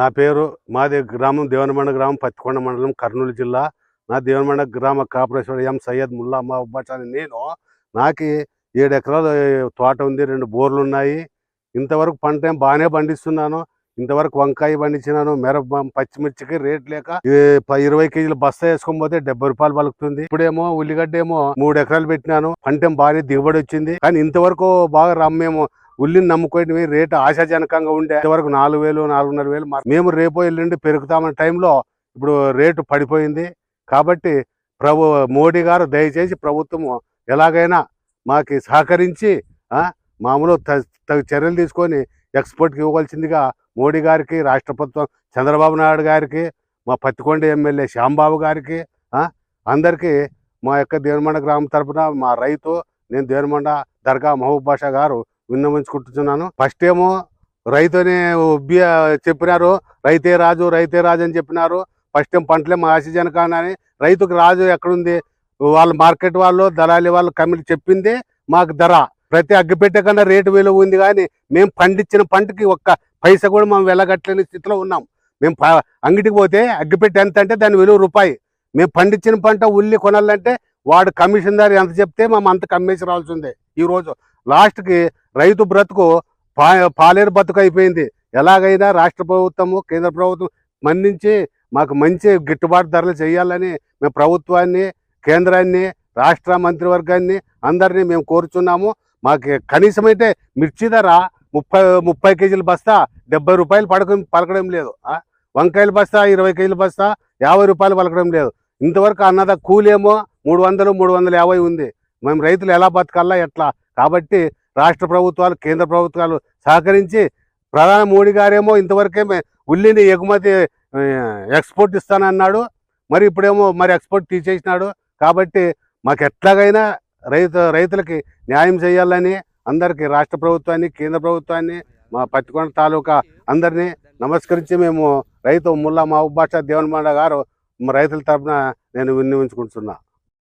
నా పేరు మాది గ్రామం దేవనమండ గ్రామం పత్తికొండ మండలం కర్నూలు జిల్లా. నా దేవనమండ గ్రామ కార్పొరేషన్ ఎం సయ్యద్ ముల్లా అబ్బాస్ అని నాకు 7 ఎకరాల తోట ఉంది, 2 బోర్లు ఉన్నాయి. ఇంతవరకు పంట ఏం బాగానే పండిస్తున్నాను. ఇంతవరకు వంకాయ పండించినాను. పచ్చిమిర్చికి రేట్ లేక 20 కేజీలు బస్తా వేసుకొని పోతే 70 రూపాయలు పలుకుతుంది. ఇప్పుడేమో ఉల్లిగడ్డ ఏమో 3 ఎకరాలు పెట్టినాను. పంట ఏం బాగానే దిగుబడి వచ్చింది. కానీ ఇంతవరకు బాగా రమ్మేమో ఉల్లిని నమ్ముకొని రేటు ఆశాజనకంగా ఉండే ఇంతవరకు 4,000 4,500 మేము రేపో ఎల్లుండి పెరుగుతామన్న టైంలో ఇప్పుడు రేటు పడిపోయింది. కాబట్టి మోడీ గారు దయచేసి ప్రభుత్వము ఎలాగైనా మాకు సహకరించి మామూలు తగు చర్యలు తీసుకొని ఎక్స్పోర్ట్కి ఇవ్వవలసిందిగా మోడీ గారికి, రాష్ట్ర ప్రభుత్వం చంద్రబాబు నాయుడు గారికి, మా పత్తికొండ ఎమ్మెల్యే శ్యాంబాబు గారికి, అందరికీ మా యొక్క దేవనమండ గ్రామం తరఫున మా రైతు నేను దేవనమండ దర్గా మహబూబ్ బాషా గారు విన్నవించుకుంటున్నాను. ఫస్ట్ ఏమో రైతుని చెప్పినారు, రైతే రాజు అని చెప్పినారు. ఫస్ట్ ఏం పంటలే మా ఆశజనకాన్ని అని. రైతుకు రాజు ఎక్కడుంది? వాళ్ళు మార్కెట్ వాళ్ళు, దళాలి వాళ్ళు కమిటీ చెప్పింది మాకు ధర. ప్రతి అగ్గిపెట్టే కన్నా రేటు విలువ ఉంది. కానీ మేము పండించిన పంటకి ఒక్క పైసా కూడా మేము వెళ్ళగట్టలేని స్థితిలో ఉన్నాం. మేము అంగడికి పోతే అగ్గిపెట్టి ఎంత అంటే దాని విలువ రూపాయి. మేము పండించిన పంట ఉల్లి కొనాలంటే వాడు కమిషన్ దారి ఎంత చెప్తే మేము అంత కమ్మేసి రావాల్సిందే. ఈరోజు లాస్ట్కి రైతు బ్రతుకు పాలేరు బతుకు అయిపోయింది. ఎలాగైనా రాష్ట్ర ప్రభుత్వము, కేంద్ర ప్రభుత్వం మన్నించి మాకు మంచి గిట్టుబాటు ధరలు చేయాలని మేము ప్రభుత్వాన్ని, కేంద్రాన్ని, రాష్ట్ర మంత్రివర్గాన్ని అందరినీ మేము కోరుచున్నాము. మాకు కనీసమైతే మిర్చి ధర 30 కేజీల బస్తా 70 రూపాయలు పలకడం లేదు. వంకాయల బస్తా 20 కేజీల బస్తా 50 రూపాయలు పలకడం లేదు. ఇంతవరకు అన్నద కూలేమో 300 350 ఉంది. మేము రైతులు ఎలా బతకాలా ఎట్లా? కాబట్టి రాష్ట్ర ప్రభుత్వాలు, కేంద్ర ప్రభుత్వాలు సహకరించి ప్రధాని మోడీ గారేమో ఇంతవరకే ఉల్లిని ఎగుమతి ఎక్స్పోర్ట్ ఇస్తానన్నాడు. మరి ఇప్పుడేమో ఎక్స్పోర్ట్ తీసేసినాడు. కాబట్టి మాకు ఎట్లాగైనా రైతులకి న్యాయం చేయాలని అందరికీ రాష్ట్ర ప్రభుత్వాన్ని, కేంద్ర ప్రభుత్వాన్ని, మా పత్తికొండ తాలూకా అందరినీ నమస్కరించి మేము రైతు ముల్లా మహబూబ్ బాషా దేవనమండ గారు రైతుల తరఫున నేను విన్నవించుకుంటున్నా.